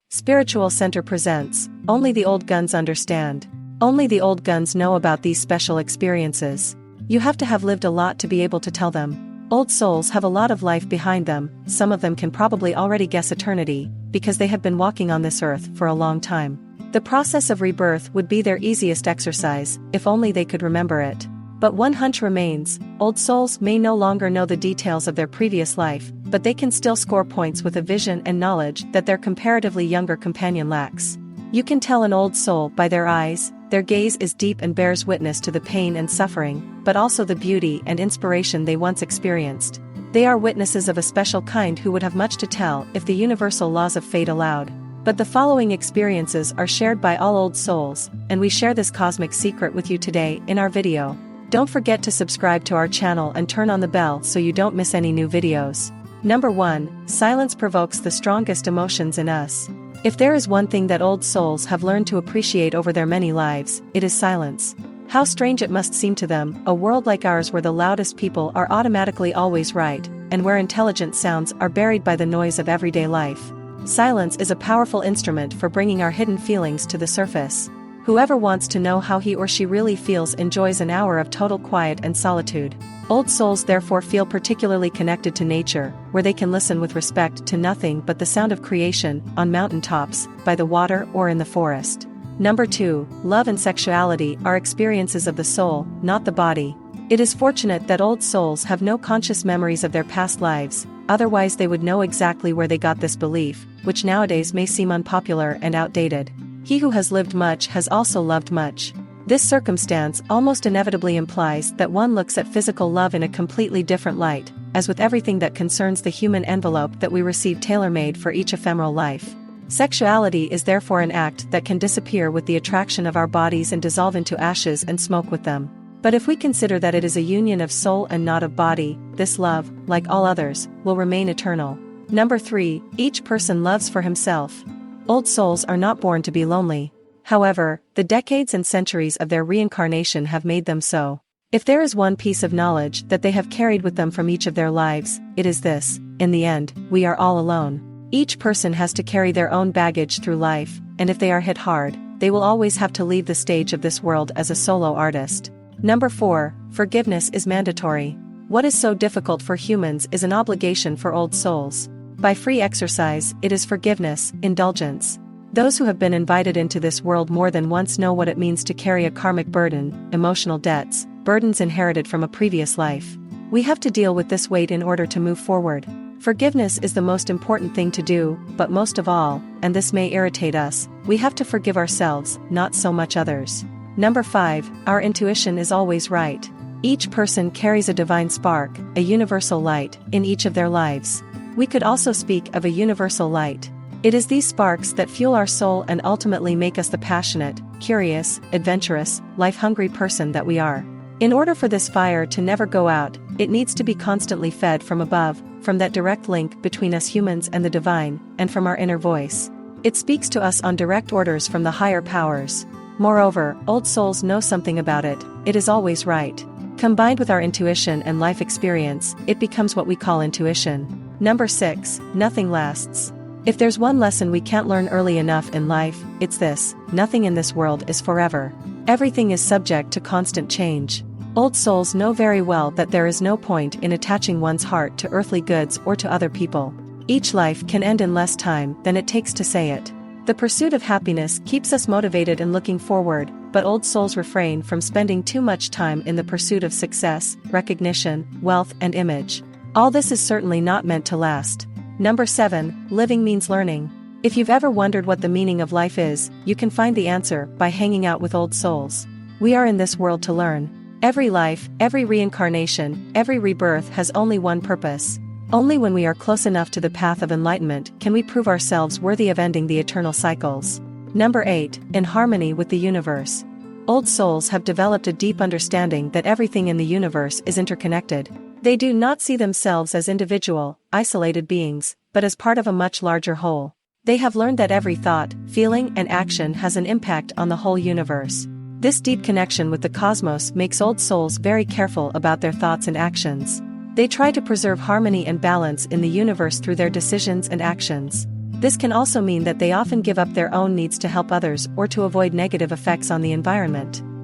Spiritual Center presents, Only the Old Guns Understand. Only the old guns know about these special experiences. You have to have lived a lot to be able to tell them. Old souls have a lot of life behind them, some of them can probably already guess eternity, because they have been walking on this earth for a long time. The process of rebirth would be their easiest exercise, if only they could remember it. But one hunch remains: old souls may no longer know the details of their previous life, but they can still score points with a vision and knowledge that their comparatively younger companion lacks. You can tell an old soul by their eyes. Their gaze is deep and bears witness to the pain and suffering, but also the beauty and inspiration they once experienced. They are witnesses of a special kind who would have much to tell if the universal laws of fate allowed. But the following experiences are shared by all old souls, and we share this cosmic secret with you today in our video. Don't forget to subscribe to our channel and turn on the bell so you don't miss any new videos. Number 1. Silence provokes the strongest emotions in us. If there is one thing that old souls have learned to appreciate over their many lives, it is silence. How strange it must seem to them, a world like ours where the loudest people are automatically always right, and where intelligent sounds are buried by the noise of everyday life. Silence is a powerful instrument for bringing our hidden feelings to the surface. Whoever wants to know how he or she really feels enjoys an hour of total quiet and solitude. Old souls therefore feel particularly connected to nature, where they can listen with respect to nothing but the sound of creation, on mountain tops, by the water or in the forest. Number 2. Love and sexuality are experiences of the soul, not the body. It is fortunate that old souls have no conscious memories of their past lives, otherwise they would know exactly where they got this belief, which nowadays may seem unpopular and outdated. He who has lived much has also loved much. This circumstance almost inevitably implies that one looks at physical love in a completely different light, as with everything that concerns the human envelope that we receive tailor-made for each ephemeral life. Sexuality is therefore an act that can disappear with the attraction of our bodies and dissolve into ashes and smoke with them. But if we consider that it is a union of soul and not of body, this love, like all others, will remain eternal. Number 3. Each person loves for himself. Old souls are not born to be lonely. However, the decades and centuries of their reincarnation have made them so. If there is one piece of knowledge that they have carried with them from each of their lives, it is this: in the end, we are all alone. Each person has to carry their own baggage through life, and if they are hit hard, they will always have to leave the stage of this world as a solo artist. Number 4. Forgiveness is mandatory. What is so difficult for humans is an obligation for old souls. By free exercise, it is forgiveness, indulgence. Those who have been invited into this world more than once know what it means to carry a karmic burden, emotional debts, burdens inherited from a previous life. We have to deal with this weight in order to move forward. Forgiveness is the most important thing to do, but most of all, and this may irritate us, we have to forgive ourselves, not so much others. Number 5. Our intuition is always right. Each person carries a divine spark, a universal light, in each of their lives. We could also speak of a universal light. It is these sparks that fuel our soul and ultimately make us the passionate, curious, adventurous, life-hungry person that we are. In order for this fire to never go out, it needs to be constantly fed from above, from that direct link between us humans and the divine, and from our inner voice. It speaks to us on direct orders from the higher powers. Moreover, old souls know something about it: it is always right. Combined with our intuition and life experience, it becomes what we call intuition. Number 6. Nothing lasts. If there's one lesson we can't learn early enough in life, it's this: nothing in this world is forever. Everything is subject to constant change. Old souls know very well that there is no point in attaching one's heart to earthly goods or to other people. Each life can end in less time than it takes to say it. The pursuit of happiness keeps us motivated and looking forward, but old souls refrain from spending too much time in the pursuit of success, recognition, wealth, and image. All this is certainly not meant to last. Number 7. Living means learning. If you've ever wondered what the meaning of life is, you can find the answer by hanging out with old souls. We are in this world to learn. Every life, every reincarnation, every rebirth has only one purpose. Only when we are close enough to the path of enlightenment can we prove ourselves worthy of ending the eternal cycles. Number 8. In harmony with the universe. Old souls have developed a deep understanding that everything in the universe is interconnected. They do not see themselves as individual, isolated beings, but as part of a much larger whole. They have learned that every thought, feeling, and action has an impact on the whole universe. This deep connection with the cosmos makes old souls very careful about their thoughts and actions. They try to preserve harmony and balance in the universe through their decisions and actions. This can also mean that they often give up their own needs to help others or to avoid negative effects on the environment.